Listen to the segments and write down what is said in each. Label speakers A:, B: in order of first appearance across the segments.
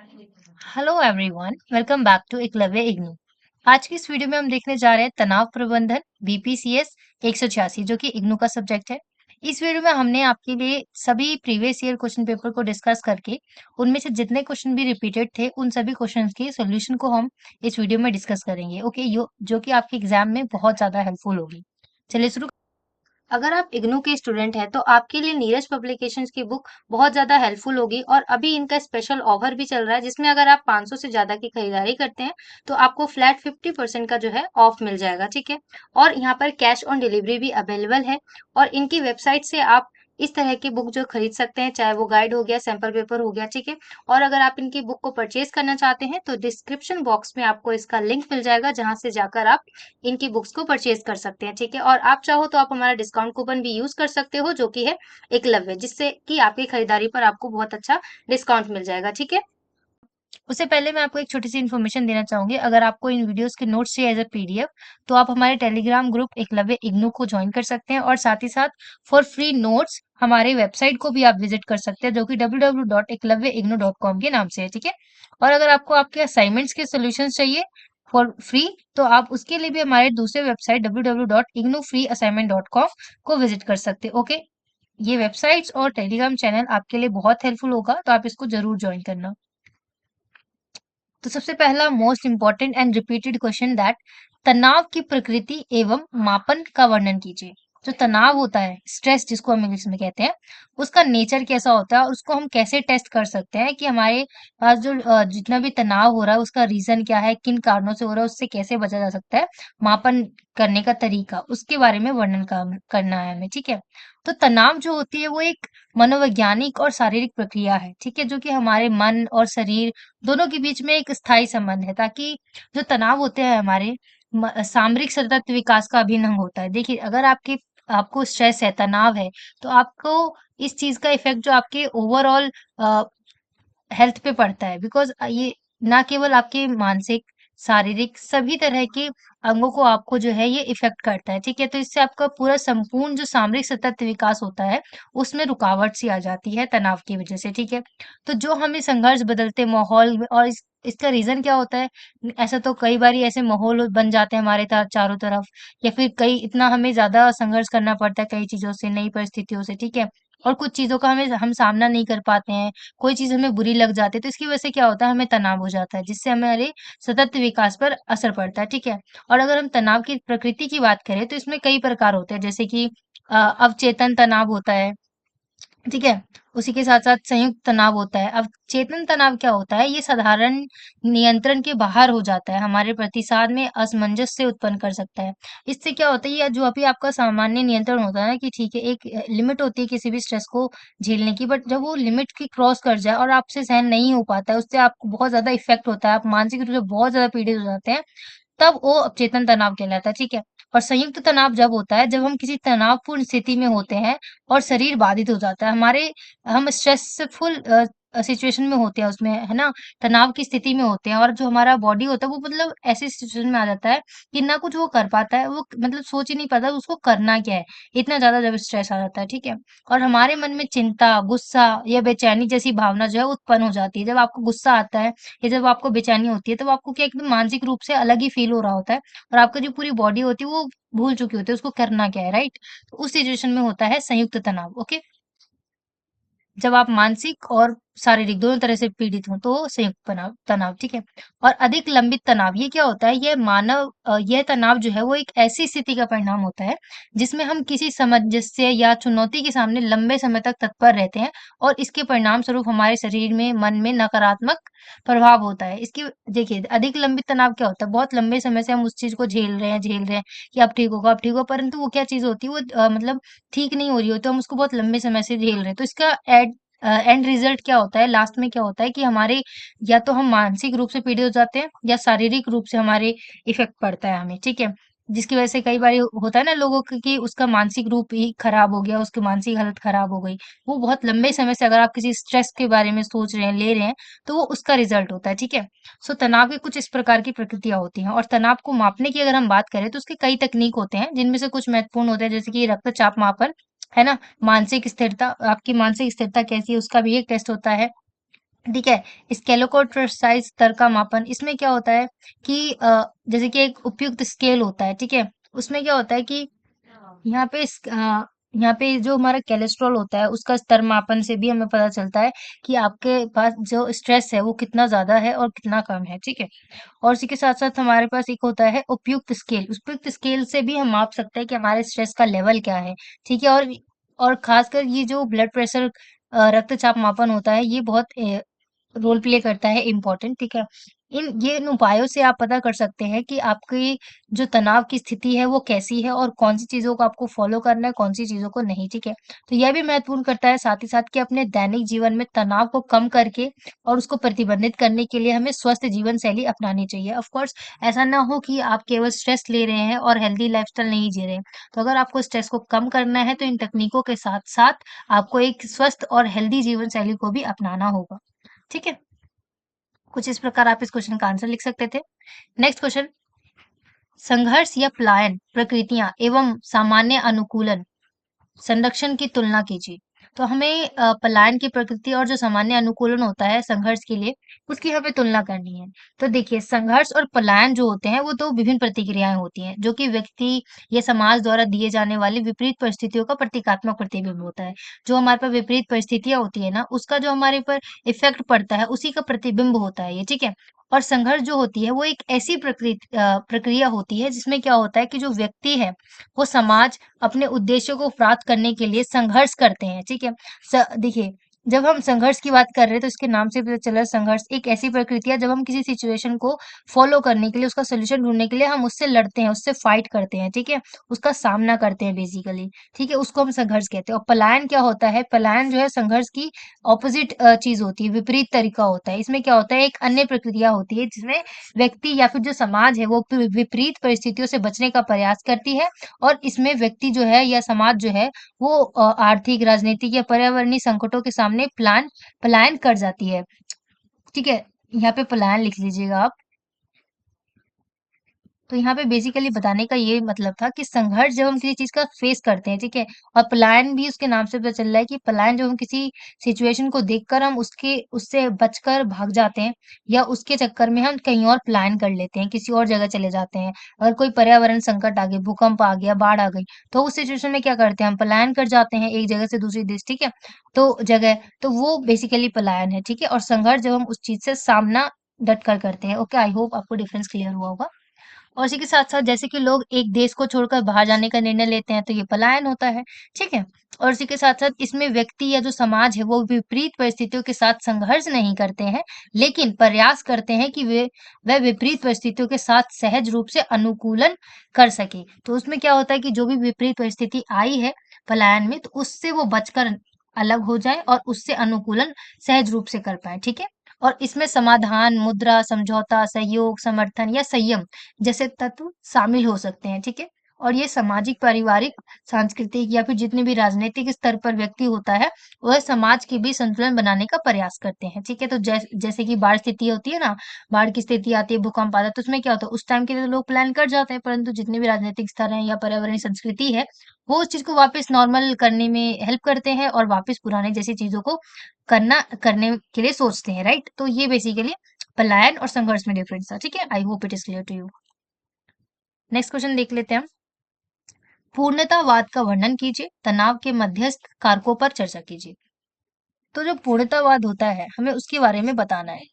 A: Hello everyone, welcome back to Eklavya IGNOU. आज की इस वीडियो में हम देखने जा रहे हैं तनाव प्रबंधन बीपीसीएस 186 जो कि इग्नू का सब्जेक्ट है। इस वीडियो में हमने आपके लिए सभी प्रीवियस ईयर क्वेश्चन पेपर को डिस्कस करके उनमें से जितने क्वेश्चन भी रिपीटेड थे उन सभी क्वेश्चंस के सॉल्यूशन को हम इस वीडियो में डिस्कस करेंगे। ओके, यो जो कि आपके एग्जाम में बहुत ज्यादा हेल्पफुल होगी। चलिए शुरू। अगर आप इग्नू के स्टूडेंट हैं तो आपके लिए नीरज पब्लिकेशंस की बुक बहुत ज़्यादा हेल्पफुल होगी और अभी इनका स्पेशल ऑफर भी चल रहा है जिसमें अगर आप 500 से ज़्यादा की खरीदारी करते हैं तो आपको फ्लैट 50% का जो है ऑफ मिल जाएगा। ठीक है। और यहाँ पर कैश ऑन डिलीवरी भी अवेलेबल है और इनकी वेबसाइट से आप इस तरह की बुक जो खरीद सकते हैं, चाहे वो गाइड हो गया, सैंपल पेपर हो गया। ठीक है। और अगर आप इनकी बुक को परचेज करना चाहते हैं तो डिस्क्रिप्शन बॉक्स में आपको इसका लिंक मिल जाएगा जहां से जाकर आप इनकी बुक्स को परचेज कर सकते हैं। ठीक है। और आप चाहो तो आप हमारा डिस्काउंट कूपन भी यूज कर सकते हो जो कि है एकलव्य, जिससे कि आपकी खरीदारी पर आपको बहुत अच्छा डिस्काउंट मिल जाएगा। ठीक है। उससे पहले मैं आपको एक छोटी सी इन्फॉर्मेशन देना चाहूंगी। अगर आपको इन वीडियोस के नोट्स चाहिए एज अ पीडीएफ तो आप हमारे टेलीग्राम ग्रुप एकलव्य इग्नू को ज्वाइन कर सकते हैं और साथ ही साथ फॉर फ्री नोट्स हमारे वेबसाइट को भी आप विजिट कर सकते हैं जो कि www.eklavyaignu.com के नाम से है। ठीक है। और अगर आपको आपके असाइनमेंट्स के सॉल्यूशंस चाहिए फॉर फ्री तो आप उसके लिए भी हमारे दूसरे वेबसाइट www.ignufreeassignment.com को विजिट कर सकते हैं। ओके, ये वेबसाइट्स और टेलीग्राम चैनल आपके लिए बहुत हेल्पफुल होगा तो आप इसको जरूर ज्वाइन करना। तो सबसे पहला most important and repeated question that तनाव की प्रकृति एवं मापन का वर्णन कीजिए। जो तनाव होता है, स्ट्रेस जिसको हम इंग्लिश में कहते हैं, उसका नेचर कैसा होता है और उसको हम कैसे टेस्ट कर सकते हैं कि हमारे पास जो जितना भी तनाव हो रहा है उसका रीजन क्या है, किन कारणों से हो रहा है, उससे कैसे बचा जा सकता है, मापन करने का तरीका, उसके बारे में वर्णन करना है हमें। ठीक है। तो तनाव जो होती है वो एक मनोवैज्ञानिक और शारीरिक प्रक्रिया है। ठीक है। जो कि हमारे मन और शरीर दोनों के बीच में एक स्थायी संबंध है, ताकि जो तनाव होते हैं हमारे सामरिक सतत विकास का अभिन्न अंग होता है। देखिए, अगर आपको स्ट्रेस है, तनाव है, तो आपको इस चीज का इफेक्ट जो आपके ओवरऑल हेल्थ पे पड़ता है। बिकॉज ये ना केवल आपके मानसिक, शारीरिक सभी तरह के अंगों को आपको जो है ये इफेक्ट करता है। ठीक है। तो इससे आपका पूरा संपूर्ण जो सामरिक सतत विकास होता है उसमें रुकावट सी आ जाती है तनाव की वजह से। ठीक है। तो जो हमें संघर्ष बदलते माहौल में और इसका रीजन क्या होता है, ऐसा तो कई बार ऐसे माहौल बन जाते हैं हमारे चारों तरफ, या फिर कई इतना हमें ज्यादा संघर्ष करना पड़ता है कई चीजों से, नई परिस्थितियों से। ठीक है। और कुछ चीजों का हम सामना नहीं कर पाते हैं, कोई चीज हमें बुरी लग जाती है तो इसकी वजह से क्या होता है, हमें तनाव हो जाता है जिससे हमारे सतत विकास पर असर पड़ता है। ठीक है। और अगर हम तनाव की प्रकृति की बात करें तो इसमें कई प्रकार होते हैं, जैसे कि अवचेतन तनाव होता है। ठीक है। उसी के साथ साथ संयुक्त तनाव होता है। अब चेतन तनाव क्या होता है, ये साधारण नियंत्रण के बाहर हो जाता है, हमारे प्रतिसाद में असमंजस उत्पन्न कर सकता है। इससे क्या होता है, ये जो अभी आपका सामान्य नियंत्रण होता है ना, कि ठीक है एक लिमिट होती है किसी भी स्ट्रेस को झेलने की, बट जब वो लिमिट की क्रॉस कर जाए और आपसे सहन नहीं हो पाता है, उससे आपको बहुत ज्यादा इफेक्ट होता है, आप मानसिक रूप से बहुत ज्यादा पीड़ित हो जाते हैं, तब वो अवचेतन तनाव कहलाता है। ठीक है। और संयुक्त तनाव जब होता है जब हम किसी तनावपूर्ण स्थिति में होते हैं और शरीर बाधित हो जाता है, हम स्ट्रेसफुल सिचुएशन में होते हैं, उसमें है ना, तनाव की स्थिति में होते हैं, और जो हमारा बॉडी होता है वो मतलब ऐसी सिचुएशन में आ जाता है कि ना कुछ वो कर पाता है, वो मतलब सोच ही नहीं पाता उसको करना क्या है, इतना ज्यादा जब स्ट्रेस आ जाता है। ठीक है। और हमारे मन में चिंता, गुस्सा या बेचैनी जैसी भावना जो है उत्पन्न हो जाती है। जब आपको गुस्सा आता है या जब आपको बेचैनी होती है, तब आपको क्या एकदम मानसिक रूप से अलग ही फील हो रहा होता है, और आपका जो पूरी बॉडी होती है वो भूल चुकी होती है उसको करना क्या है, राइट। तो उस सिचुएशन में होता है संयुक्त तनाव। ओके। जब आप मानसिक और शारीरिक दोनों तरह से पीड़ित हो तो संयुक्त तनाव तनाव। ठीक है। और अधिक लंबित तनाव ये क्या होता है, यह तनाव जो है वो एक ऐसी स्थिति का परिणाम होता है जिसमें हम किसी समस्या या चुनौती के सामने लंबे समय तक तत्पर रहते हैं, और इसके परिणाम स्वरूप हमारे शरीर में, मन में नकारात्मक प्रभाव होता है इसकी। देखिए, अधिक लंबित तनाव क्या होता है, बहुत लंबे समय से हम उस चीज को झेल रहे हैं कि अब ठीक होगा अब ठीक होगा, परंतु वो क्या चीज होती है, वो मतलब ठीक नहीं हो रही हो तो हम उसको बहुत लंबे समय से झेल रहे हैं। तो इसका एंड रिजल्ट क्या होता है, लास्ट में क्या होता है कि हमारे, या तो हम मानसिक रूप से पीड़ित हो जाते हैं या शारीरिक रूप से हमारे इफेक्ट पड़ता है हमें। ठीक है। जिसकी वजह से कई बार होता है ना लोगों को कि उसका मानसिक रूप ही खराब हो गया, उसकी मानसिक हालत खराब हो गई। वो बहुत लंबे समय से अगर आप किसी स्ट्रेस के बारे में सोच रहे हैं, ले रहे हैं, तो वो उसका रिजल्ट होता है। ठीक है। सो तनाव के कुछ इस प्रकार की प्रकृतियां होती हैं, और तनाव को मापने की अगर हम बात करें तो उसके कई तकनीक होते हैं जिनमें से कुछ महत्वपूर्ण होते हैं, जैसे कि रक्तचाप मापन, है ना, मानसिक स्थिरता, आपकी मानसिक स्थिरता कैसी है उसका भी एक टेस्ट होता है। ठीक है। स्केलोकोट्रोसाइज स्तर का मापन, इसमें क्या होता है कि जैसे कि एक उपयुक्त स्केल होता है, ठीक है। उसमें क्या होता है कि यहाँ पे यहाँ पे जो हमारा कोलेस्ट्रॉल होता है उसका स्तर मापन से भी हमें पता चलता है कि आपके पास जो स्ट्रेस है वो कितना ज्यादा है और कितना कम है, ठीक है। और इसी के साथ साथ हमारे पास एक होता है उपयुक्त स्केल, उपयुक्त स्केल से भी हम माप सकते हैं कि हमारे स्ट्रेस का लेवल क्या है, ठीक है। और खासकर ये जो ब्लड प्रेशर रक्तचाप मापन होता है ये बहुत रोल प्ले करता है इम्पोर्टेंट, ठीक है। इन उपायों से आप पता कर सकते हैं कि आपकी जो तनाव की स्थिति है वो कैसी है और कौन सी चीजों को आपको फॉलो करना है, कौन सी चीजों को नहीं, ठीक है। तो यह भी महत्वपूर्ण करता है साथ ही साथ कि अपने दैनिक जीवन में तनाव को कम करके और उसको प्रतिबंधित करने के लिए हमें स्वस्थ जीवन शैली अपनानी चाहिए। ऑफ कोर्स ऐसा ना हो कि आप केवल स्ट्रेस ले रहे हैं और हेल्दी लाइफस्टाइल नहीं जी रहे हैं। तो अगर आपको स्ट्रेस को कम करना है तो इन तकनीकों के साथ साथ आपको एक स्वस्थ और हेल्दी जीवन शैली को भी अपनाना होगा, ठीक है। कुछ इस प्रकार आप इस क्वेश्चन का आंसर लिख सकते थे। नेक्स्ट क्वेश्चन, संघर्ष या पलायन प्रकृतियां एवं सामान्य अनुकूलन संरक्षण की तुलना कीजिए। तो हमें पलायन की प्रकृति और जो सामान्य अनुकूलन होता है संघर्ष के लिए, उसकी हमें तुलना करनी है। तो देखिए, संघर्ष और पलायन जो होते हैं वो दो विभिन्न प्रतिक्रियाएं होती हैं जो कि व्यक्ति या समाज द्वारा दिए जाने वाली विपरीत परिस्थितियों का प्रतीकात्मक प्रतिबिंब होता है। जो हमारे पर विपरीत परिस्थितियां होती है ना, उसका जो हमारे पर इफेक्ट पड़ता है उसी का प्रतिबिंब होता है ये, ठीक है। और संघर्ष जो होती है वो एक ऐसी प्रक्रिया होती है जिसमें क्या होता है कि जो व्यक्ति है वो समाज अपने उद्देश्यों को प्राप्त करने के लिए संघर्ष करते हैं, ठीक है। देखिए, जब हम संघर्ष की बात कर रहे हैं तो इसके नाम से पता चला, संघर्ष एक ऐसी प्रकृति है जब हम किसी सिचुएशन को फॉलो करने के लिए, उसका सोल्यूशन ढूंढने के लिए हम उससे लड़ते हैं, उससे फाइट करते हैं, ठीक है। उसका सामना करते हैं बेसिकली, ठीक है। उसको हम संघर्ष कहते हैं। और पलायन क्या होता है, पलायन जो है संघर्ष की ऑपोजिट चीज होती है, विपरीत तरीका होता है। इसमें क्या होता है, एक अन्य प्रक्रिया होती है जिसमें व्यक्ति या फिर जो समाज है वो विपरीत परिस्थितियों से बचने का प्रयास करती है। और इसमें व्यक्ति जो है या समाज जो है वो आर्थिक, राजनीतिक या पर्यावरणीय संकटों के सामने पलायन कर जाती है, ठीक है। यहाँ पे पलायन लिख लीजिएगा आप। तो यहाँ पे बेसिकली बताने का ये मतलब था कि संघर्ष जब हम किसी चीज का फेस करते हैं, ठीक है। और पलायन भी उसके नाम से पता चल रहा है कि पलायन जब हम किसी सिचुएशन को देखकर हम उसके उससे बचकर भाग जाते हैं या उसके चक्कर में हम कहीं और पलायन कर लेते हैं, किसी और जगह चले जाते हैं। अगर कोई पर्यावरण संकट आ गया, भूकंप आ गया, बाढ़ आ गई, तो उस सिचुएशन में क्या करते हैं, हम पलायन कर जाते हैं एक जगह से दूसरी देश, ठीक है। तो जगह, तो वो बेसिकली पलायन है, ठीक है। और संघर्ष जब हम उस चीज से सामना डट कर करते हैं। ओके, आई होप आपको डिफरेंस क्लियर हुआ होगा। और इसी के साथ-साथ जैसे कि लोग एक देश को छोड़कर बाहर जाने का निर्णय लेते हैं, तो ये पलायन होता है, ठीक है? और इसी के साथ-साथ इसमें व्यक्ति या जो समाज है, वो विपरीत परिस्थितियों के साथ संघर्ष नहीं करते हैं, लेकिन प्रयास करते हैं कि वह विपरीत परिस्थितियों के साथ सहज रूप से अनुकूलन कर सके। तो उसमें क्या होता है कि जो भी विपरीत परिस्थिति आई है पलायन में, तो उससे वो बचकर अलग हो जाएँ और उससे अनुकूलन सहज रूप से कर पाएँ, ठीक है? और इसमें समाधान, मुद्रा, समझौता, सहयोग, समर्थन या संयम जैसे तत्व शामिल हो सकते हैं, ठीक है। और ये सामाजिक, पारिवारिक, सांस्कृतिक या फिर जितने भी राजनीतिक स्तर पर व्यक्ति होता है, वह समाज के बीच संतुलन बनाने का प्रयास करते हैं, ठीक है। तो जैसे कि बाढ़ स्थिति होती है ना, बाढ़ की स्थिति आती है, भूकंप आता है, तो उसमें क्या होता है, उस टाइम के लिए तो लोग प्लान कर जाते हैं, परंतु जितने भी राजनीतिक स्तर हैं या पर्यावरणीय संस्कृति है, वो उस चीज को वापस नॉर्मल करने में हेल्प करते हैं और वापस पुराने जैसी चीजों को करने के लिए सोचते हैं, राइट। तो ये बेसिकली पलायन और संघर्ष में डिफरेंस था, ठीक है। I hope it is clear to you. Next question देख लेते हैं हम। पूर्णतावाद का वर्णन कीजिए, तनाव के मध्यस्थ कारकों पर चर्चा कीजिए। तो जो पूर्णतावाद होता है हमें उसके बारे में बताना है।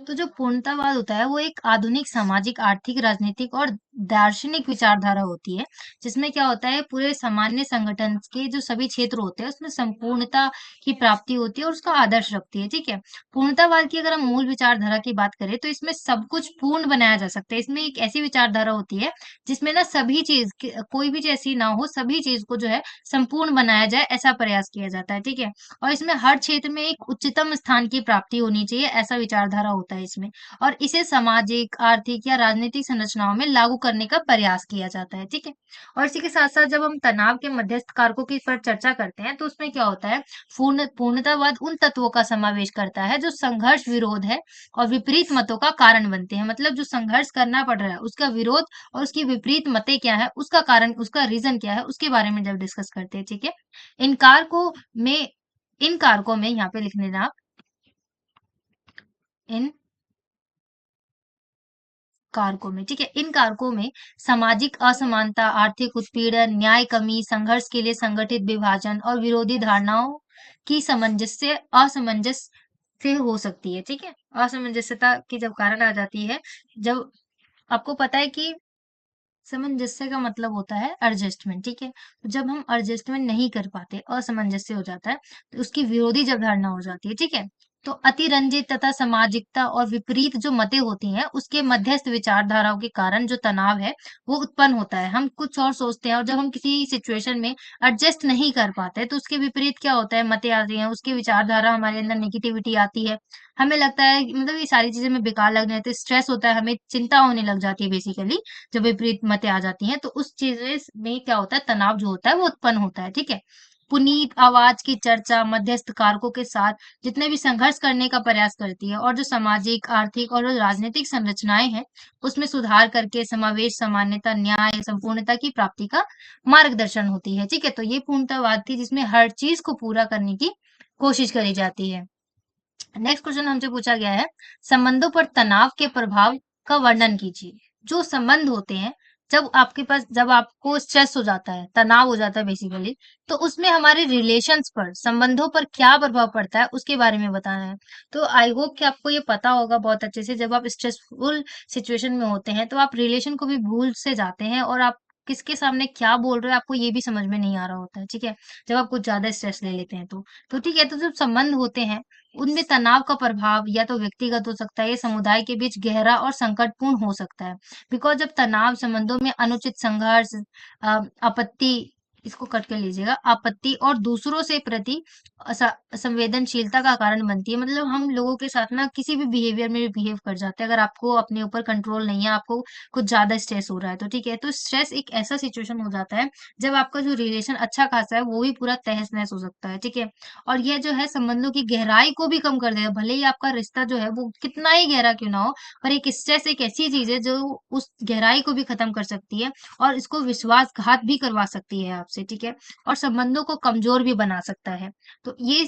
A: तो जो पूर्णतावाद होता है वो एक आधुनिक सामाजिक, आर्थिक, राजनीतिक और दार्शनिक विचारधारा होती है जिसमें क्या होता है, पूरे सामान्य संगठन के जो सभी क्षेत्र होते हैं उसमें संपूर्णता की प्राप्ति होती है और उसका आदर्श रखती है, ठीक है। पूर्णतावाद की अगर हम मूल विचारधारा की बात करें तो इसमें सब कुछ पूर्ण बनाया जा सकता है। इसमें एक ऐसी विचारधारा होती है जिसमें ना सभी चीज कोई भी चीज ऐसी ना हो, सभी चीज को जो है संपूर्ण बनाया जाए, ऐसा प्रयास किया जाता है, ठीक है। और इसमें हर क्षेत्र में एक उच्चतम स्थान की प्राप्ति होनी चाहिए, ऐसा विचारधारा होता है इसमें। और इसे सामाजिक, आर्थिक या राजनीतिक संरचनाओं में लागू करने का प्रयास किया जाता है, ठीक है। और इसी के साथ साथ जब हम तनाव के मध्यस्थ कारकों की पर चर्चा करते हैं तो उसमें क्या होता है, पूर्णतावाद उन तत्वों का समावेश करता है जो संघर्ष, विरोध है और विपरीत मतों का कारण बनते हैं। मतलब जो संघर्ष करना पड़ रहा है उसका विरोध और उसकी विपरीत मतें क्या है, उसका कारण, उसका रीजन क्या है, उसके बारे में जब डिस्कस करते हैं, ठीक है। इन कारकों में इन कारकों में यहाँ पे लिख लेना आप, इन कारकों में, ठीक है। इन कारकों में सामाजिक असमानता, आर्थिक उत्पीड़न, न्याय कमी, संघर्ष के लिए संगठित विभाजन और विरोधी धारणाओं की असमंजस से हो सकती है, ठीक है। असमंजसता की जब कारण आ जाती है, जब आपको पता है कि सामंजस्य का मतलब होता है एडजस्टमेंट, ठीक है। तो जब हम एडजस्टमेंट नहीं कर पाते, असमंजस्य हो जाता है, तो उसकी विरोधी जब धारणा हो जाती है, ठीक है। तो अतिरंजित तथा सामाजिकता और विपरीत जो मतें होती हैं, उसके मध्यस्थ विचारधाराओं के कारण जो तनाव है, वो उत्पन्न होता है। हम कुछ और सोचते हैं और जब हम किसी सिचुएशन में एडजस्ट नहीं कर पाते, तो उसके विपरीत क्या होता है, मतें आती हैं, उसकी विचारधारा हमारे अंदर नेगेटिविटी आती है। हमें लगता है कि मतलब ये सारी चीजें हमें बेकार लगने लगती है, स्ट्रेस होता है, हमें चिंता होने लग जाती है बेसिकली। जब विपरीत मतें आ जाती हैं तो उस चीज में क्या होता है, तनाव जो होता है वो उत्पन्न होता है, ठीक है। पुनीत आवाज की चर्चा मध्यस्थ कारकों के साथ जितने भी संघर्ष करने का प्रयास करती है और जो सामाजिक आर्थिक और जो राजनीतिक संरचनाएं हैं उसमें सुधार करके समावेश समानता न्याय संपूर्णता की प्राप्ति का मार्गदर्शन होती है, ठीक है। तो ये पूर्णतावाद थी जिसमें हर चीज को पूरा करने की कोशिश करी जाती है। नेक्स्ट क्वेश्चन हमसे पूछा गया है, संबंधों पर तनाव के प्रभाव का वर्णन कीजिए। जो संबंध होते हैं, जब आपको स्ट्रेस हो जाता है, तनाव हो जाता है बेसिकली, तो उसमें हमारे रिलेशंस पर, संबंधों पर क्या प्रभाव पड़ता है उसके बारे में बताना है। तो आई होप कि आपको ये पता होगा बहुत अच्छे से, जब आप स्ट्रेसफुल सिचुएशन में होते हैं तो आप रिलेशन को भी भूल से जाते हैं और आप किसके सामने क्या बोल रहे हो आपको ये भी समझ में नहीं आ रहा होता है, ठीक है। जब आप कुछ ज्यादा स्ट्रेस ले लेते हैं तो ठीक है। तो जब संबंध होते हैं उनमें तनाव का प्रभाव या तो व्यक्तिगत हो सकता है या समुदाय के बीच गहरा और संकटपूर्ण हो सकता है। बिकॉज जब तनाव संबंधों में अनुचित संघर्ष, आपत्ति, इसको कट कर लीजिएगा, आपत्ति और दूसरों से प्रति संवेदनशीलता का कारण बनती है। मतलब हम लोगों के साथ ना किसी भी बिहेवियर में भी बिहेव कर जाते हैं, अगर आपको अपने ऊपर कंट्रोल नहीं है, आपको कुछ ज्यादा स्ट्रेस हो रहा है तो ठीक है। तो स्ट्रेस एक ऐसा सिचुएशन हो जाता है जब आपका जो रिलेशन अच्छा खासा है वो भी पूरा तहस नहस हो सकता है, ठीक है। और ये जो है संबंधों की गहराई को भी कम कर देगा, भले ही आपका रिश्ता जो है वो कितना ही गहरा क्यों ना हो, पर एक स्ट्रेस एक ऐसी चीज है जो उस गहराई को भी खत्म कर सकती है और इसको विश्वासघात भी करवा सकती है आपसे, ठीक है। और संबंधों को कमजोर भी बना सकता है। तो ये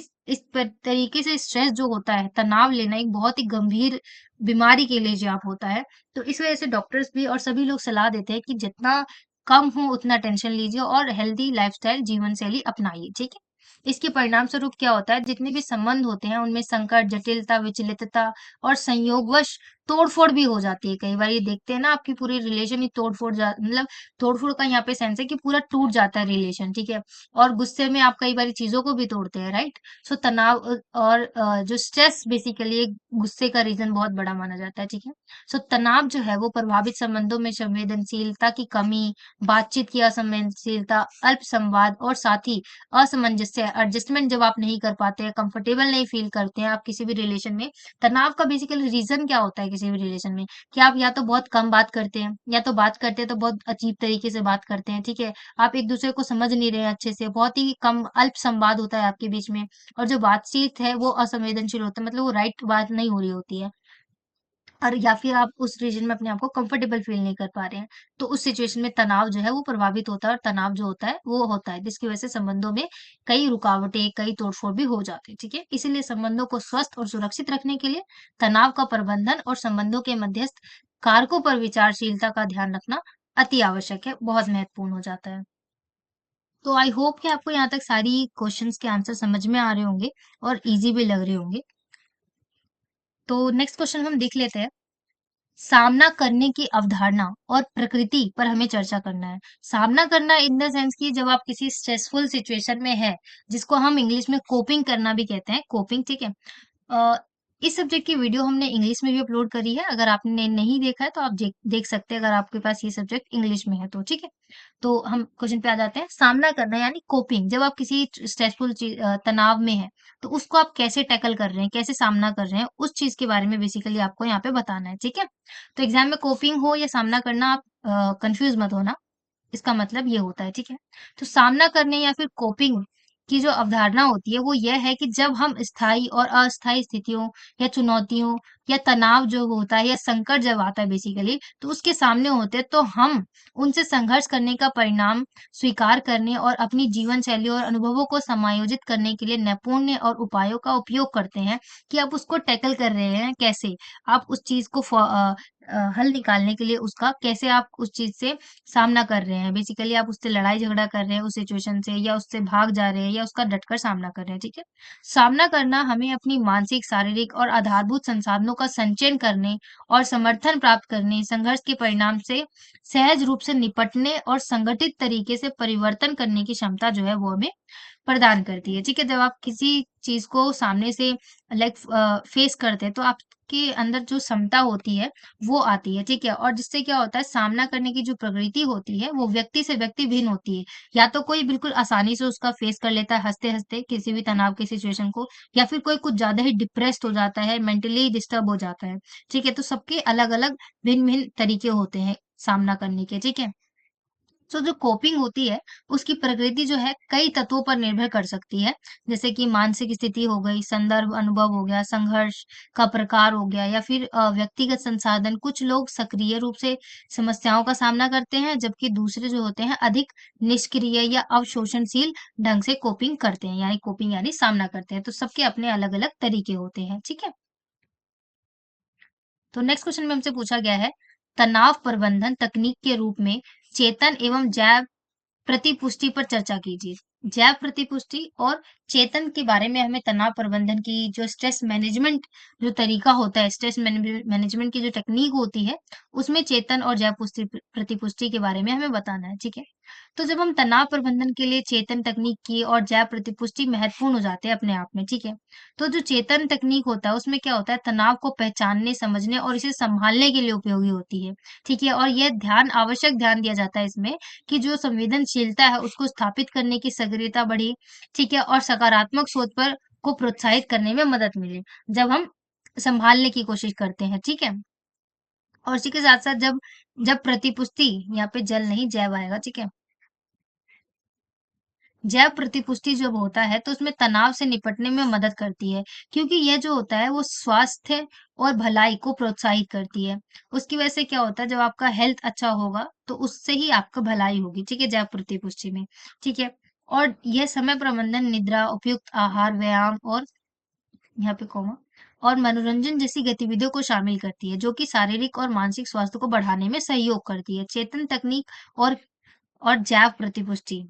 A: तरीके से स्ट्रेस जो होता है, तनाव लेना एक बहुत ही गंभीर बीमारी के लिए जो आप होता है। तो इस वजह से डॉक्टर्स भी और सभी लोग सलाह देते हैं कि जितना कम हो उतना टेंशन लीजिए और हेल्दी लाइफस्टाइल जीवन शैली अपनाइए, ठीक है। इसके परिणाम स्वरूप क्या होता है, जितने भी संबंध होते हैं उनमें संकट, जटिलता, विचलितता और संयोगवश तोड़-फोड़ भी हो जाती है। कई बार ये देखते हैं ना, आपकी पूरी रिलेशन ही मतलब तोड़-फोड़ का यहाँ पे सेंस है कि पूरा टूट जाता है रिलेशन, ठीक है। और गुस्से में आप कई बारी चीजों को भी तोड़ते हैं, राइट। सो तनाव और जो स्ट्रेस बेसिकली एक गुस्से का रीजन बहुत बड़ा माना जाता है, ठीक है। सो तनाव जो है वो प्रभावित संबंधों में संवेदनशीलता की कमी, बातचीत की असंवेदनशीलता, अल्प संवाद और साथ ही असमंजस्य, एडजस्टमेंट जब आप नहीं कर पाते हैं, कंफर्टेबल नहीं फील करते हैं आप किसी भी रिलेशन में। तनाव का बेसिकली रीजन क्या होता है किसी भी रिलेशन में, कि आप या तो बहुत कम बात करते हैं या तो बात करते हैं तो बहुत अजीब तरीके से बात करते हैं, ठीक है। आप एक दूसरे को समझ नहीं रहे हैं अच्छे से, बहुत ही कम अल्प संवाद होता है आपके बीच में। और जो बातचीत है वो असंवेदनशील होता है, मतलब वो राइट बात नहीं हो रही होती है। और या फिर आप उस रीजन में अपने आप को कंफर्टेबल फील नहीं कर पा रहे हैं, तो उस सिचुएशन में तनाव जो है वो प्रभावित होता है और तनाव जो होता है वो होता है जिसकी वजह से संबंधों में कई रुकावटें, कई तोड़फोड़ भी हो जाते हैं, ठीक है। इसीलिए संबंधों को स्वस्थ और सुरक्षित रखने के लिए तनाव का प्रबंधन और संबंधों के मध्यस्थ कारकों पर विचारशीलता का ध्यान रखना अति आवश्यक है, बहुत महत्वपूर्ण हो जाता है। तो आई होप कि आपको यहाँ तक सारी क्वेश्चंस के आंसर समझ में आ रहे होंगे और इजी भी लग रहे होंगे। तो नेक्स्ट क्वेश्चन हम देख लेते हैं। सामना करने की अवधारणा और प्रकृति पर हमें चर्चा करना है। सामना करना इन द सेंस कि जब आप किसी स्ट्रेसफुल सिचुएशन में है, जिसको हम इंग्लिश में कोपिंग करना भी कहते हैं, कोपिंग, ठीक है। अ, इस सब्जेक्ट की वीडियो हमने इंग्लिश में भी अपलोड करी है, अगर आपने नहीं देखा है तो आप देख सकते हैं, अगर आपके पास ये सब्जेक्ट इंग्लिश में है तो, ठीक है। तो हम क्वेश्चन पे आ जाते हैं। सामना करना यानी कोपिंग, जब आप किसी स्ट्रेसफुल तनाव में है तो उसको आप कैसे टैकल कर रहे हैं, कैसे सामना कर रहे हैं, उस चीज के बारे में बेसिकली आपको यहाँ पे बताना है, ठीक है। तो एग्जाम में कोपिंग हो या सामना करना, आप कंफ्यूज मत होना, इसका मतलब ये होता है, ठीक है। तो सामना करने या फिर कोपिंग की जो अवधारणा होती है वो यह है कि जब हम स्थायी और अस्थायी स्थितियों या चुनौतियों या तनाव जो होता है या संकट जब आता है बेसिकली, तो उसके सामने होते हैं, तो हम उनसे संघर्ष करने का परिणाम स्वीकार करने और अपनी जीवन शैली और अनुभवों को समायोजित करने के लिए नैपुण्य और उपायों का उपयोग करते हैं कि आप उसको टैकल कर रहे हैं कैसे, आप उस चीज को हल निकालने के लिए उसका कैसे आप उस चीज से सामना कर रहे हैं। बेसिकली आप उससे लड़ाई झगड़ा कर रहे हैं उस सिचुएशन से, या उससे भाग जा रहे हैं, या उसका डटकर सामना कर रहे हैं, ठीक है। सामना करना हमें अपनी मानसिक, शारीरिक और आधारभूत संसाधनों का संचयन करने और समर्थन प्राप्त करने, संघर्ष के परिणाम से सहज रूप से निपटने और संगठित तरीके से परिवर्तन करने की क्षमता जो है वो हमें प्रदान करती है। ठीक है, जब आप किसी चीज को सामने से लाइक फेस करते हैं, तो आपके अंदर जो क्षमता होती है वो आती है। ठीक है, और जिससे क्या होता है, सामना करने की जो प्रवृत्ति होती है वो व्यक्ति से व्यक्ति भिन्न होती है। या तो कोई बिल्कुल आसानी से उसका फेस कर लेता है हंसते हंसते किसी भी तनाव की सिचुएशन को, या फिर कोई कुछ ज्यादा ही डिप्रेस्ड हो जाता है, मेंटली डिस्टर्ब हो जाता है। ठीक है, तो सबके अलग अलग भिन्न भिन्न तरीके होते हैं सामना करने के। ठीक है, तो जो कोपिंग होती है उसकी प्रकृति जो है कई तत्वों पर निर्भर कर सकती है, जैसे कि मानसिक स्थिति हो गई, संदर्भ अनुभव हो गया, संघर्ष का प्रकार हो गया, या फिर व्यक्तिगत संसाधन। कुछ लोग सक्रिय रूप से समस्याओं का सामना करते हैं, जबकि दूसरे जो होते हैं अधिक निष्क्रिय या अवशोषणशील ढंग से कोपिंग करते हैं, यानी कोपिंग यानी सामना करते हैं। तो सबके अपने अलग अलग तरीके होते हैं। ठीक है, तो नेक्स्ट क्वेश्चन में हमसे पूछा गया है, तनाव प्रबंधन तकनीक के रूप में चेतन एवं जैव प्रतिपुष्टि पर चर्चा कीजिए। जैव प्रतिपुष्टि और चेतन के बारे में हमें तनाव प्रबंधन की जो स्ट्रेस मैनेजमेंट जो तरीका होता है, स्ट्रेस मैनेजमेंट की जो टेक्निक होती है, उसमें चेतन और जैव प्रतिपुष्टि के बारे में हमें बताना है। ठीक है, तो जब हम तनाव प्रबंधन के लिए चेतन तकनीक की और जैव प्रतिपुष्टि महत्वपूर्ण हो जाते हैं अपने आप में। ठीक है, तो जो चेतन तकनीक होता है उसमें क्या होता है, तनाव को पहचानने, समझने और इसे संभालने के लिए उपयोगी होती है। ठीक है, और यह ध्यान आवश्यक ध्यान दिया जाता है इसमें कि जो संवेदनशीलता है उसको स्थापित करने की सक्रियता बढ़ी। ठीक है, और सकारात्मक सोच पर को प्रोत्साहित करने में मदद मिली जब हम संभालने की कोशिश करते हैं। ठीक है, और इसी के साथ साथ जब जब प्रतिपुष्टि, यहाँ पे जल नहीं जैव आएगा। ठीक है, जैव प्रतिपुष्टि जब होता है तो उसमें तनाव से निपटने में मदद करती है, क्योंकि यह जो होता है वो स्वास्थ्य और भलाई को प्रोत्साहित करती है। उसकी वजह से क्या होता है, जब आपका हेल्थ अच्छा होगा तो उससे ही आपका भलाई होगी। ठीक है, जैव प्रतिपुष्टि में। ठीक है, और यह समय प्रबंधन, निद्रा, उपयुक्त आहार, व्यायाम और यहाँ पे कॉमा और मनोरंजन जैसी गतिविधियों को शामिल करती है, जो कि शारीरिक और मानसिक स्वास्थ्य को बढ़ाने में सहयोग करती है। चेतन तकनीक और जैव प्रतिपुष्टि,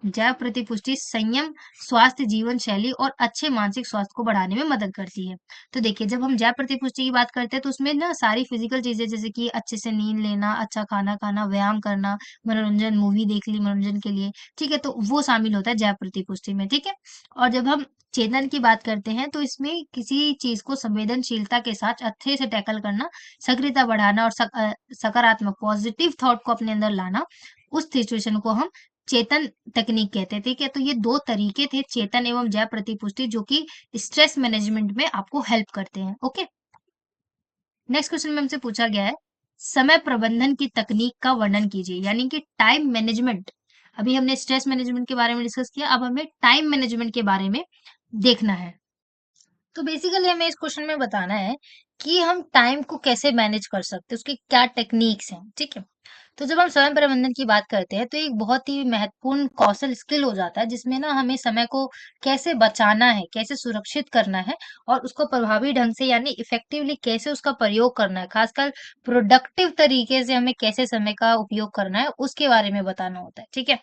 A: जैव प्रतिपुष्टि संयम, स्वास्थ्य जीवन शैली और अच्छे मानसिक स्वास्थ्य को बढ़ाने में मदद करती है। तो देखिए, जब हम जैव प्रतिपुष्टि की बात करते हैं तो उसमें ना सारी फिजिकल चीजें, जैसे कि अच्छे से नींद लेना, अच्छा खाना खाना, व्यायाम करना, मनोरंजन, मूवी देख ली मनोरंजन के लिए। ठीक है, तो वो शामिल होता है जैव प्रतिपुष्टि में। ठीक है, और जब हम चेतन की बात करते हैं तो इसमें किसी चीज को संवेदनशीलता के साथ अच्छे से टैकल करना, सक्रियता बढ़ाना और सकारात्मक पॉजिटिव थॉट को अपने अंदर लाना, उस सिचुएशन को हम चेतन तकनीक कहते हैं। ठीक है, तो ये दो तरीके थे, चेतन एवं जैव प्रतिपुष्टि, जो कि स्ट्रेस मैनेजमेंट में आपको हेल्प करते हैं। ओके, नेक्स्ट क्वेश्चन में हमसे पूछा गया है, समय प्रबंधन की तकनीक का वर्णन कीजिए, यानी कि टाइम मैनेजमेंट। अभी हमने स्ट्रेस मैनेजमेंट के बारे में डिस्कस किया, अब हमें टाइम मैनेजमेंट के बारे में देखना है। तो बेसिकली हमें इस क्वेश्चन में बताना है कि हम टाइम को कैसे मैनेज कर सकते हैं, उसकी क्या टेक्निक्स हैं। ठीक है, तो जब हम समय प्रबंधन की बात करते हैं तो एक बहुत ही महत्वपूर्ण कौशल स्किल हो जाता है, जिसमें ना हमें समय को कैसे बचाना है, कैसे सुरक्षित करना है, और उसको प्रभावी ढंग से यानी इफेक्टिवली कैसे उसका प्रयोग करना है, खासकर प्रोडक्टिव तरीके से हमें कैसे समय का उपयोग करना है उसके बारे में बताना होता है। ठीक है,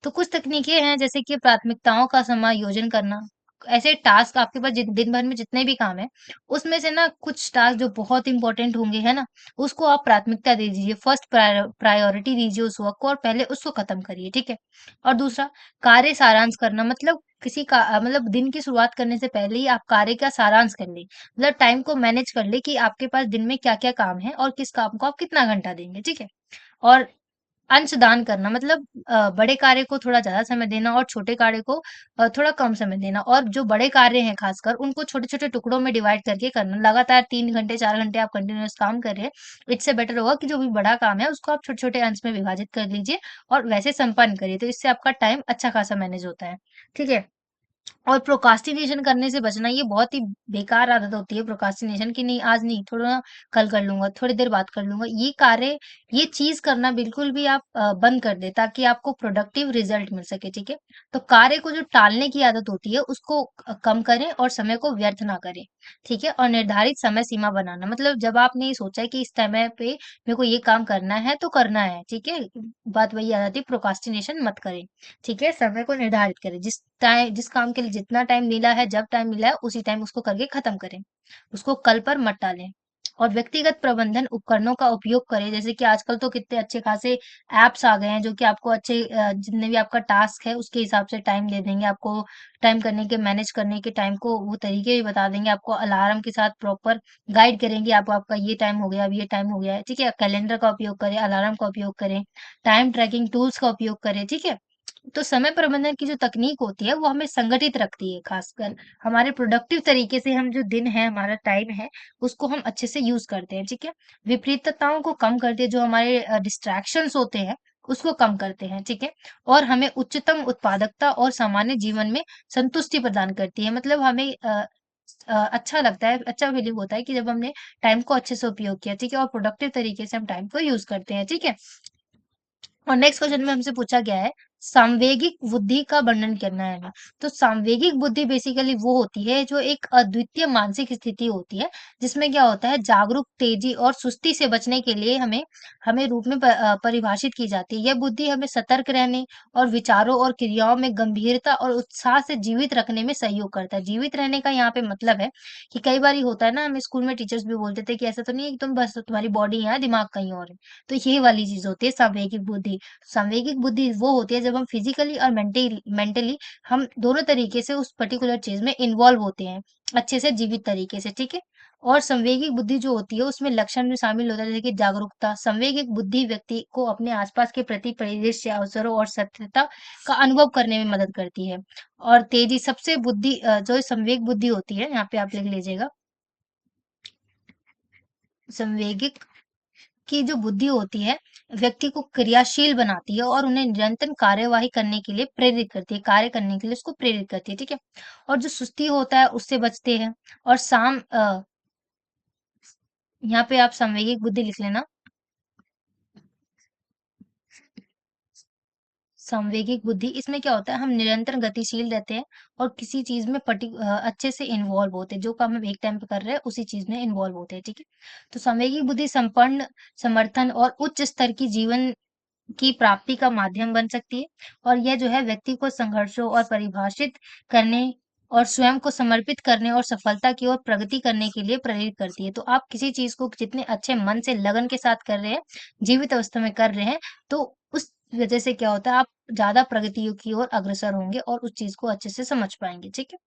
A: तो कुछ तकनीकें हैं, जैसे कि प्राथमिकताओं का समायोजन करना। ऐसे टास्क आपके पास दिन भर में जितने भी काम है, उसमें से ना कुछ टास्क जो बहुत इंपॉर्टेंट होंगे, है ना, उसको आप प्राथमिकता दे दीजिए, फर्स्ट प्रायोरिटी दीजिए उस वर्क को, और पहले उसको खत्म करिए। ठीक है, और दूसरा, कार्य सारांश करना, मतलब किसी का मतलब दिन की शुरुआत करने से पहले ही आप कार्य का सारांश कर ले, मतलब टाइम को मैनेज कर ले कि आपके पास दिन में क्या क्या काम है और किस काम को आप कितना घंटा देंगे। ठीक है, और अंशदान करना मतलब बड़े कार्य को थोड़ा ज़्यादा समय देना और छोटे कार्य को थोड़ा कम समय देना, और जो बड़े कार्य हैं खासकर उनको छोटे-छोटे टुकड़ों में डिवाइड करके करना। लगातार 3 घंटे 4 घंटे आप कंटिन्यूअस काम कर रहे हैं, इससे बेटर होगा कि जो भी बड़ा काम है उसको आप छोटे-छोटे अंश में विभाजित कर लीजिए और वैसे संपन्न करिए। तो इससे आपका टाइम अच्छा खासा मैनेज होता है। ठीक है? और प्रोक्रास्टिनेशन करने से बचना, ये बहुत ही बेकार आदत होती है प्रोक्रास्टिनेशन की, नहीं आज नहीं, थोड़ा कल कर लूंगा, थोड़ी देर बाद कर लूंगा, ये कार्य, ये चीज करना बिल्कुल भी आप बंद कर दे ताकि आपको प्रोडक्टिव रिजल्ट मिल सके। ठीक है? तो कार्य को जो टालने की आदत होती है उसको कम करें और समय को व्यर्थ ना करें। ठीक है? और निर्धारित समय सीमा बनाना, मतलब जब आपने ये सोचा है कि इस समय पे मेरे को ये काम करना है तो करना है। ठीक है? बात वही आ जाती है, प्रोक्रास्टिनेशन मत करें। ठीक है? समय को निर्धारित करें। जिस काम के लिए जितना टाइम मिला है, जब टाइम मिला है, उसी टाइम उसको करके खत्म करें। उसको कल पर मत टालें। और व्यक्तिगत प्रबंधन उपकरणों का उपयोग करें। जैसे कि आजकल तो कितने अच्छे खासे ऐप्स आ गए हैं जो कि आपको अच्छे जितने भी आपका टास्क है उसके हिसाब से टाइम दे देंगे। आपको टाइम करने के, मैनेज करने के टाइम को वो तरीके भी बता देंगे। आपको अलार्म के साथ प्रॉपर गाइड करेंगे। आप आपका ये टाइम हो गया, अब ये टाइम हो गया है। ठीक है? कैलेंडर का उपयोग करें, अलार्म का उपयोग करें, टाइम ट्रैकिंग टूल्स का उपयोग करें। ठीक है? तो समय प्रबंधन की जो तकनीक होती है वो हमें संगठित रखती है, खासकर हमारे प्रोडक्टिव तरीके से हम जो दिन है, हमारा टाइम है, उसको हम अच्छे से यूज करते हैं। ठीक है? विपरीतताओं को कम करते हैं, जो हमारे डिस्ट्रैक्शंस होते हैं उसको कम करते हैं। ठीक है? और हमें उच्चतम उत्पादकता और सामान्य जीवन में संतुष्टि प्रदान करती है। मतलब हमें अच्छा लगता है, अच्छा फीलिंग होता है कि जब हमने टाइम को अच्छे से उपयोग किया। ठीक है? और प्रोडक्टिव तरीके से हम टाइम को यूज करते हैं। ठीक है? और नेक्स्ट क्वेश्चन में हमसे पूछा गया है, सांवेगिक बुद्धि का वर्णन करना है ना। तो सांवेगिक बुद्धि बेसिकली वो होती है जो एक अद्वितीय मानसिक स्थिति होती है, जिसमें क्या होता है, जागरूक, तेजी और सुस्ती से बचने के लिए हमें हमें रूप में परिभाषित की जाती है। यह बुद्धि हमें सतर्क रहने और विचारों और क्रियाओं में गंभीरता और उत्साह से जीवित रखने में सहयोग करता है। जीवित रहने का यहाँ पे मतलब है कि कई बार होता है ना, हमें स्कूल में टीचर्स भी बोलते थे कि ऐसा तो नहीं है कि तुम बस तुम्हारी बॉडी यहाँ है, दिमाग कहीं और है। तो ये वाली चीज होती है सांवेगिक बुद्धि। सांवेगिक बुद्धि वो होती है जब हम फिजिकली और मेंटली हम दोनों तरीके से उस पर्टिकुलर चीज में इन्वॉल्व होते हैं, अच्छे से जीवित तरीके से। ठीक है? और संवेगिक बुद्धि जो होती है उसमें लक्षण भी शामिल होता है, जैसे कि जागरूकता। संवेगिक बुद्धि व्यक्ति को अपने आसपास के प्रति, परिदृश्य, अवसरों और सत्यता का अनुभव करने में मदद करती है। और तेजी, सबसे बुद्धि जो संवेग बुद्धि होती है, यहाँ पे आप लिख लीजिएगा, संवेगिक की जो बुद्धि होती है व्यक्ति को क्रियाशील बनाती है और उन्हें निरंतर कार्यवाही करने के लिए प्रेरित करती है, कार्य करने के लिए उसको प्रेरित करती है। ठीक है? और जो सुस्ती होता है उससे बचते हैं। और यहाँ पे आप संवेगिक बुद्धि लिख लेना। संवेगिक बुद्धि, इसमें क्या होता है, हम निरंतर गतिशील रहते हैं और किसी चीज में अच्छे से इन्वॉल्व होते हैं। जो काम हम एक टाइम पे कर रहे हैं उसी चीज में इन्वॉल्व होते हैं। ठीक है? तो संवेगिक बुद्धि संपन्न, समर्थन और उच्च स्तर की जीवन की प्राप्ति का माध्यम बन सकती है। और यह जो है व्यक्ति को संघर्षों और परिभाषित करने और स्वयं को समर्पित करने और सफलता की ओर प्रगति करने के लिए प्रेरित करती है। तो आप किसी चीज को जितने अच्छे मन से, लगन के साथ कर रहे हैं, जीवित अवस्था में कर रहे हैं, तो उस वजह से क्या होता है, आप ज्यादा प्रगति की ओर अग्रसर होंगे और उस चीज को अच्छे से समझ पाएंगे। ठीक है?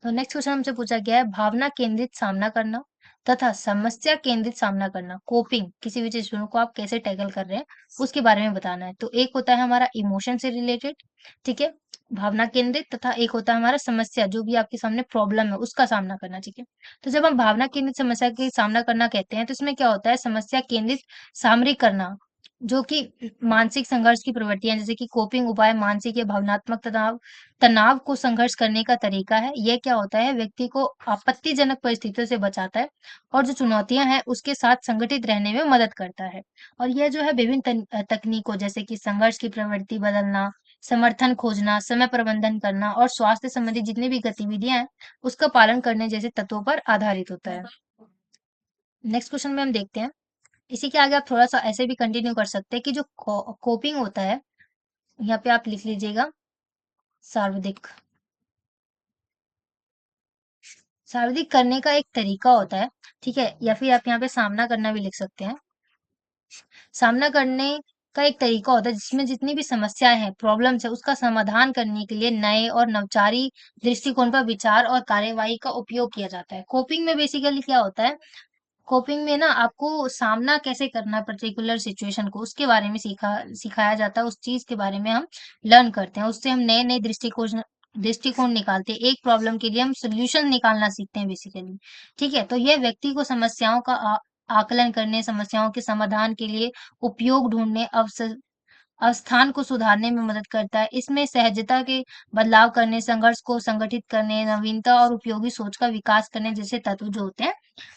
A: तो नेक्स्ट क्वेश्चन हमसे पूछा गया है, भावना केंद्रित सामना करना तथा समस्या केंद्रित सामना करना, कोपिंग, किसी भी चीज को आप कैसे टैकल कर रहे हैं उसके बारे में बताना है। तो एक होता है हमारा इमोशन से रिलेटेड। ठीक है? भावना केंद्रित, तथा एक होता है हमारा समस्या, जो भी आपके सामने प्रॉब्लम है उसका सामना करना। ठीक है? तो जब हम भावना केंद्रित समस्या के सामना करना कहते हैं तो इसमें क्या होता है, समस्या केंद्रित सामरिक करना, जो कि मानसिक संघर्ष की प्रवृत्तियां, जैसे कि कोपिंग उपाय मानसिक या भावनात्मक तनाव तनाव को संघर्ष करने का तरीका है। यह क्या होता है, व्यक्ति को आपत्तिजनक परिस्थितियों से बचाता है और जो चुनौतियां हैं उसके साथ संगठित रहने में मदद करता है। और यह जो है विभिन्न तकनीकों, जैसे कि संघर्ष की प्रवृत्ति बदलना, समर्थन खोजना, समय प्रबंधन करना और स्वास्थ्य संबंधी जितनी भी गतिविधियां हैं उसका पालन करने जैसे तत्वों पर आधारित होता है। नेक्स्ट क्वेश्चन में हम देखते हैं, इसी के आगे आप थोड़ा सा ऐसे भी कंटिन्यू कर सकते हैं कि जो कोपिंग होता है, यहाँ पे आप लिख लीजिएगा, सर्वाधिक सर्वाधिक करने का एक तरीका होता है। ठीक है? या फिर आप यहाँ पे सामना करना भी लिख सकते हैं। सामना करने का एक तरीका होता है जिसमें जितनी भी समस्याएं हैं, प्रॉब्लम्स है, उसका समाधान करने के लिए नए और नवचारी दृष्टिकोण पर विचार और कार्यवाही का उपयोग किया जाता है। कोपिंग में बेसिकली क्या होता है, कोपिंग में ना आपको सामना कैसे करना है पर्टिकुलर सिचुएशन को, उसके बारे में सिखाया जाता है। उस चीज के बारे में हम लर्न करते हैं, उससे हम नए नए दृष्टिकोण निकालते हैं। एक प्रॉब्लम के लिए हम सोल्यूशन निकालना सीखते हैं बेसिकली। ठीक है, तो यह व्यक्ति को समस्याओं का आकलन करने, समस्याओं के समाधान के लिए उपयोग ढूंढने, अवसर स्थान को सुधारने में मदद करता है। इसमें सहजता के बदलाव करने, संघर्ष को संगठित करने, नवीनता और उपयोगी सोच का विकास करने जैसे तत्व जो होते हैं,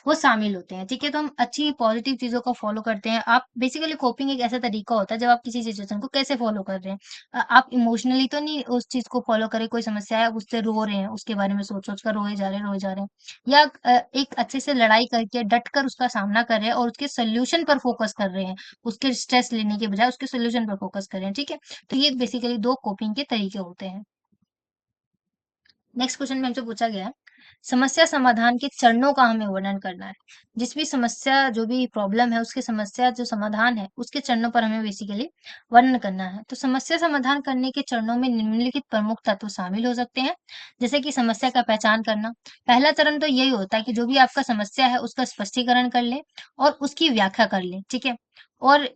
A: वो शामिल होते हैं। ठीक है, तो हम अच्छी पॉजिटिव चीज़ों को फ़ॉलो करते हैं। आप बेसिकली कोपिंग एक ऐसा तरीका होता है जब आप किसी सिचुएशन को कैसे फ़ॉलो कर रहे हैं। आप इमोशनली तो नहीं उस चीज़ को फ़ॉलो करें, कोई समस्या है, आप उससे रो रहे हैं, उसके बारे में सोच-सोच कर रोए जा रहे हैं। या एक अच्छे से लड़ाई करके डट कर उसका सामना कर रहे हैं और उसके सॉल्यूशन पर फ़ोकस कर रहे हैं। उसके स्ट्रेस लेने के बजाय उसके सॉल्यूशन पर फोकस करें, ठीक है? तो ये बेसिकली 2 कोपिंग के तरीके होते हैं। नेक्स्ट क्वेश्चन में हमसे पूछा गया है, समस्या समाधान के चरणों का हमें वर्णन करना है। जिस भी समस्या, जो भी प्रॉब्लम है, उसकी समस्या जो समाधान है, उसके चरणों पर हमें बेसिकली वर्णन करना है। तो समस्या समाधान करने के चरणों में निम्नलिखित प्रमुख तत्व शामिल हो सकते हैं, जैसे कि समस्या का पहचान करना। पहला चरण तो यही होता है कि जो भी आपका समस्या है, उसका स्पष्टीकरण कर लें और उसकी व्याख्या कर लें, ठीक है? और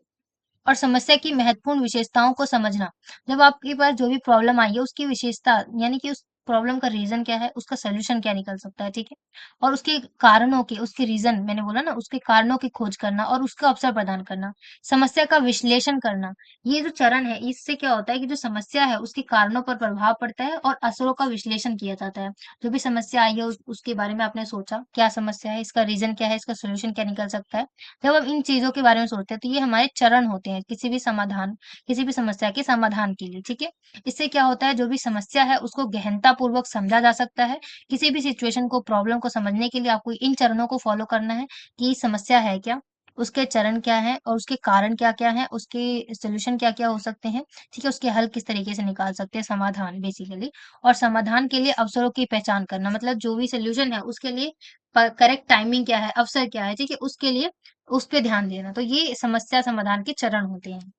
A: समस्या की महत्वपूर्ण विशेषताओं को समझना। जब आपके पास जो भी प्रॉब्लम आई है उसकी विशेषता, यानी कि उस प्रॉब्लम का रीज़न क्या है, उसका सॉल्यूशन क्या निकल सकता है, ठीक है? और उसके कारणों के, उसके रीज़न मैंने बोला ना, उसके कारणों की खोज करना और उसका अवसर प्रदान करना। समस्या का विश्लेषण करना। ये जो चरण है, इससे क्या होता है कि जो समस्या है उसके कारणों पर प्रभाव पड़ता है और असरों का विश्लेषण किया जाता है। जो भी समस्या आई है उसके बारे में आपने सोचा, क्या समस्या है, इसका रीज़न क्या है, इसका सॉल्यूशन क्या निकल सकता है। जब हम इन चीज़ों के बारे में सोचते हैं तो ये हमारे चरण होते हैं किसी भी समस्या के समाधान के लिए, ठीक है? इससे क्या होता है, जो भी समस्या है उसको गहनतापूर्वक समझा जा सकता है। किसी भी सिचुएशन को, प्रॉब्लम को समझने के लिए आपको इन चरणों को फॉलो करना है कि समस्या है क्या? उसके चरण क्या हैं और उसके कारण क्या-क्या हैं? उसके सॉल्यूशन क्या-क्या हो सकते हैं? ठीक है? उसके हल किस तरीके से निकाल सकते हैं? समाधान बेसिकली। और समाधान के लिए अवसरों की पहचान करना, मतलब जो भी सॉल्यूशन है उसके लिए करेक्ट टाइमिंग क्या है, अवसर क्या है, ठीक है? उसके लिए उस पे ध्यान देना। तो ये समस्या समाधान के चरण होते हैं।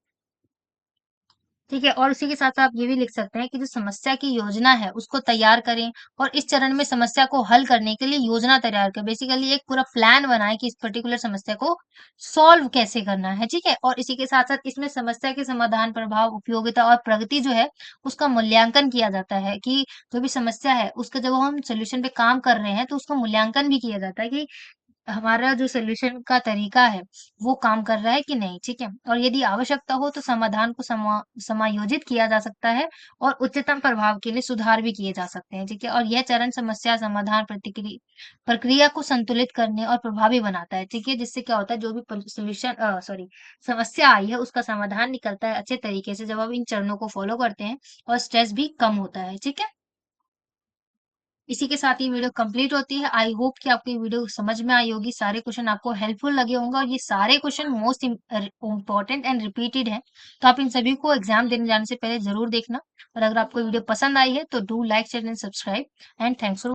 A: ठीक है, और उसी के साथ आप ये भी लिख सकते हैं कि जो समस्या की योजना है उसको तैयार करें और इस चरण में समस्या को हल करने के लिए योजना तैयार करें। बेसिकली एक पूरा प्लान बनाएं कि इस पर्टिकुलर समस्या को सॉल्व कैसे करना है, ठीक है? और इसी के साथ साथ इसमें समस्या के समाधान, प्रभाव, उपयोगिता और प्रगति जो है उसका मूल्यांकन किया जाता है कि जो भी समस्या है उसका जब हम सोल्यूशन पे काम कर रहे हैं तो उसका मूल्यांकन भी किया जाता है कि हमारा जो सॉल्यूशन का तरीका है, वो काम कर रहा है कि नहीं, ठीक है? और यदि आवश्यकता हो तो समाधान को समायोजित किया जा सकता है और उच्चतम प्रभाव के लिए सुधार भी किए जा सकते हैं, ठीक है? और यह चरण समस्या समाधान प्रक्रिया को संतुलित करने और प्रभावी बनाता है, ठीक है? जिससे क्या होता है, जो भी सॉरी, समस्या आई है उसका समाधान निकलता है अच्छे तरीके से जब आप इन चरणों को फॉलो करते हैं और स्ट्रेस भी कम होता है, ठीक है? इसी के साथ ये वीडियो कंप्लीट होती है। आई होप कि आपको ये वीडियो समझ में आई होगी, सारे क्वेश्चन आपको हेल्पफुल लगे होंगे और ये सारे question most important and repeated हैं। तो आप इन सभी को एग्जाम देने जाने से पहले ज़रूर देखना। और अगर आपको वीडियो पसंद आई है तो do like, share and subscribe and thanks for